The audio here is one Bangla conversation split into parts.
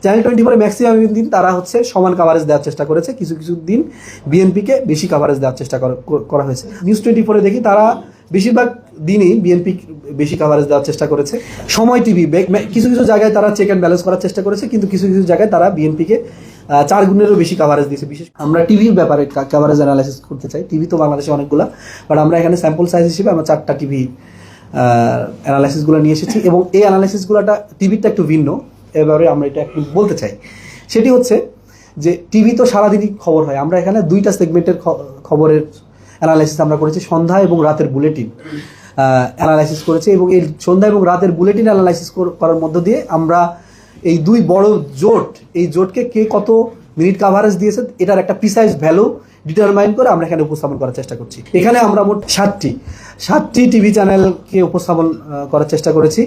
চ্যানেল 24 ম্যাক্সিমাম দিন তারা হচ্ছে সমান কাভারেজ দেওয়ার চেষ্টা করেছে, কিছু কিছু দিন বিএনপিকে বেশি কাভারেজ দেওয়ার চেষ্টা করা হয়েছে। নিউজ 24 দেখি তারা বেশিরভাগ দিনই বিএনপি বেশি কাভারেজ দেওয়ার চেষ্টা করেছে। সময় টিভি কিছু কিছু জায়গায় তারা চেক অ্যান্ড ব্যালেন্স করার চেষ্টা করেছে, কিন্তু কিছু কিছু জায়গায় তারা বিএনপিকে 4 গুণেরও বেশি কাভারেজ দিয়েছে। বিশেষ আমরা টিভির ব্যাপারে কাভারেজ অ্যানালাইসিস করতে চাই। টিভি তো বাংলাদেশে অনেকগুলা, বাট আমরা এখানে স্যাম্পল সাইজ হিসেবে আমরা 4টা টিভি অ্যানালাইসিসগুলো নিয়ে এসেছি, এবং এই অ্যানালাইসিসগুলোটা টিভিরটা একটু ভিন্ন। এবারে আমরা এটা একটু বলতে চাই, সেটি হচ্ছে যে টিভি তো সারাদিনই খবর হয়, আমরা এখানে 2টা সেগমেন্টের খবরের অ্যানালাইসিস আমরা করেছি, সন্ধ্যা এবং রাতের বুলেটিন অ্যানালাইসিস করেছি, এবং এই সন্ধ্যা এবং রাতের বুলেটিন অ্যানালাইসিস করার মধ্য দিয়ে আমরা এই 2 বড় জোট, এই জোটকে কে কত মিনিট কাভারেজ দিয়েছে এটার একটা প্রিসাইজ ভ্যালু ডিটারমাইন করে আমরা এখানে উপস্থাপন করার চেষ্টা করছি। এখানে আমরা মোট 7টি টিভি চ্যানেলকে উপস্থাপন করার চেষ্টা করেছি।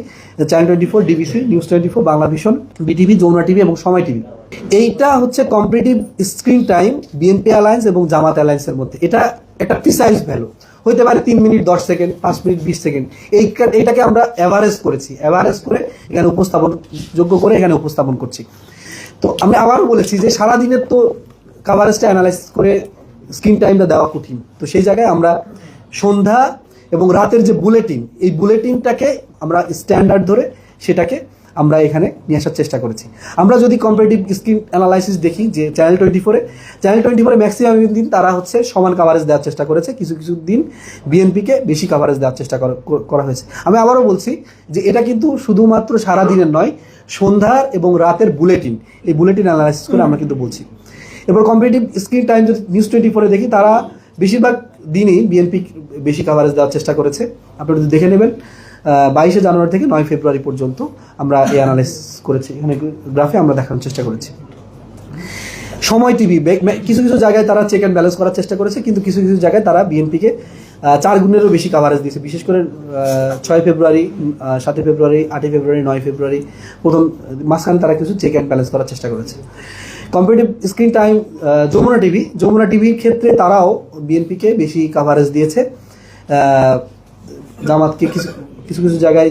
Channel 24, DBC, news 24, Bangla Vision, BTV, Jamuna TV এবং সময় টিভি। এইটা হচ্ছে comparative screen time BNP alliance এবং জামাত অ্যালায়েন্সের মধ্যে। এটা একটা প্রিসাইজ ভ্যালু হইতে পারে 3 মিনিট 10 সেকেন্ড, 5 মিনিট 20 সেকেন্ড। এইটাকে আমরা অ্যাভারেজ করেছি, অ্যাভারেজ করে এখানে যোগ্য করে এখানে উপস্থাপন করছি। তো আমি আবারও বলেছি যে সারাদিনের তো কাভারেজটা অ্যানালাইসিস করে স্ক্রিন টাইমটা দেওয়া কঠিন, তো সেই জায়গায় আমরা সন্ধ্যা এবং রাতের যে বুলেটিন, এই বুলেটিনটাকে আমরা স্ট্যান্ডার্ড ধরে সেটাকে আমরা এখানে নিয়ে আসার চেষ্টা করেছি। আমরা যদি কম্পারেটিভ স্ক্রিন অ্যানালাইসিস দেখি যে চ্যানেল 24 ম্যাক্সিমাম দিন তারা হচ্ছে সমান কাভারেজ দেওয়ার চেষ্টা করেছে, কিছু কিছু দিন বিএনপিকে বেশি কাভারেজ দেওয়ার চেষ্টা করা হয়েছে। আমি আবারও বলছি যে এটা কিন্তু শুধুমাত্র সারাদিনের নয়, সন্ধ্যার এবং রাতের বুলেটিন, এই বুলেটিন অ্যানালাইসিস করে আমরা কিন্তু বলছি। এবার কম্পারেটিভ স্ক্রিন টাইম যদি নিউজ 24 দেখি তারা বেশিরভাগ দিনই বিএনপি বেশি কাভারেজ দেওয়ার চেষ্টা করেছে। আপনারা যদি দেখে নেবেন 22শে জানুয়ারি থেকে 9 ফেব্রুয়ারি পর্যন্ত আমরা এই অ্যানালাইসিস করেছি, এখানে গ্রাফে আমরা দেখানোর চেষ্টা করেছি। সময় টিভি কিছু কিছু জায়গায় তারা চেক অ্যান্ড ব্যালেন্স করার চেষ্টা করেছে, কিন্তু কিছু কিছু জায়গায় তারা বিএনপিকে 4 গুণেরও বেশি কাভারেজ দিয়েছে। বিশেষ করে 6 ফেব্রুয়ারি, 7 ফেব্রুয়ারি, 8 ফেব্রুয়ারি, 9 ফেব্রুয়ারি প্রথম মাঝখানে তারা কিছু চেক অ্যান্ড ব্যালেন্স করার চেষ্টা করেছে। কম্পারেটিভ স্ক্রিন টাইম যমুনা টিভির ক্ষেত্রে তারাও বিএনপিকে বেশি কাভারেজ দিয়েছে, জামাতকে কিছু কিছু জায়গায়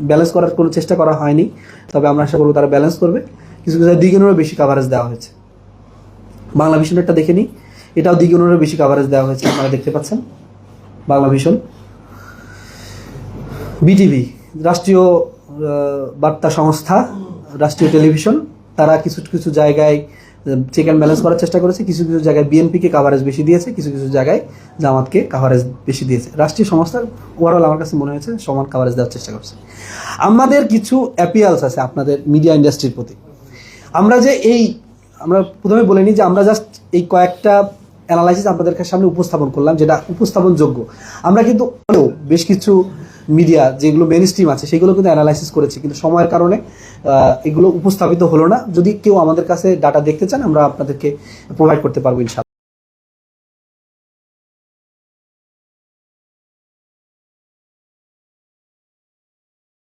ব্যালেন্স করার কোনো চেষ্টা করা হয়নি, তবে আমরা আশা করবো তারা ব্যালেন্স করবে। কিছু কিছু দ্বিগুণেরও বেশি কাভারেজ দেওয়া হয়েছে। বাংলা ভিশনেরটা দেখে নিই, এটাও দ্বিগুণেরও বেশি কাভারেজ দেওয়া হয়েছে, আপনারা দেখতে পাচ্ছেন। বাংলা ভিশন, বিটিভি রাষ্ট্রীয় বার্তা সংস্থা, রাষ্ট্রীয় টেলিভিশন, তারা কিছু কিছু জায়গায় চেক অ্যান্ড ব্যালেন্স করার চেষ্টা করেছে, কিছু কিছু জায়গায় বিএনপিকে কাভারেজ বেশি দিয়েছে, কিছু কিছু জায়গায় জামাতকে কাভারেজ বেশি দিয়েছে। রাষ্ট্রীয় সংস্থার ওভারঅল আমার কাছে মনে হয়েছে সমান কাভারেজ দেওয়ার চেষ্টা করছে। আমাদের কিছু অ্যাপিয়ালস আছে আপনাদের মিডিয়া ইন্ডাস্ট্রির প্রতি। আমরা প্রথমে বলে নিই যে আমরা জাস্ট এই কয়েকটা অ্যানালাইসিস আপনাদের সামনে উপস্থাপন করলাম, যেটা উপস্থাপনযোগ্য। আমরা কিন্তু বেশ কিছু মিডিয়া যেগুলো মেইন স্ট্রিম আছে সেগুলো কিন্তু অ্যানালাইসিস করেছি, কিন্তু সময়ের কারণে এগুলো উপস্থাপিত হলো না। যদি কেউ আমাদের কাছে ডাটা দেখতে চান আমরা আপনাদেরকে প্রোভাইড করতে পারবো ইনশাআল্লাহ।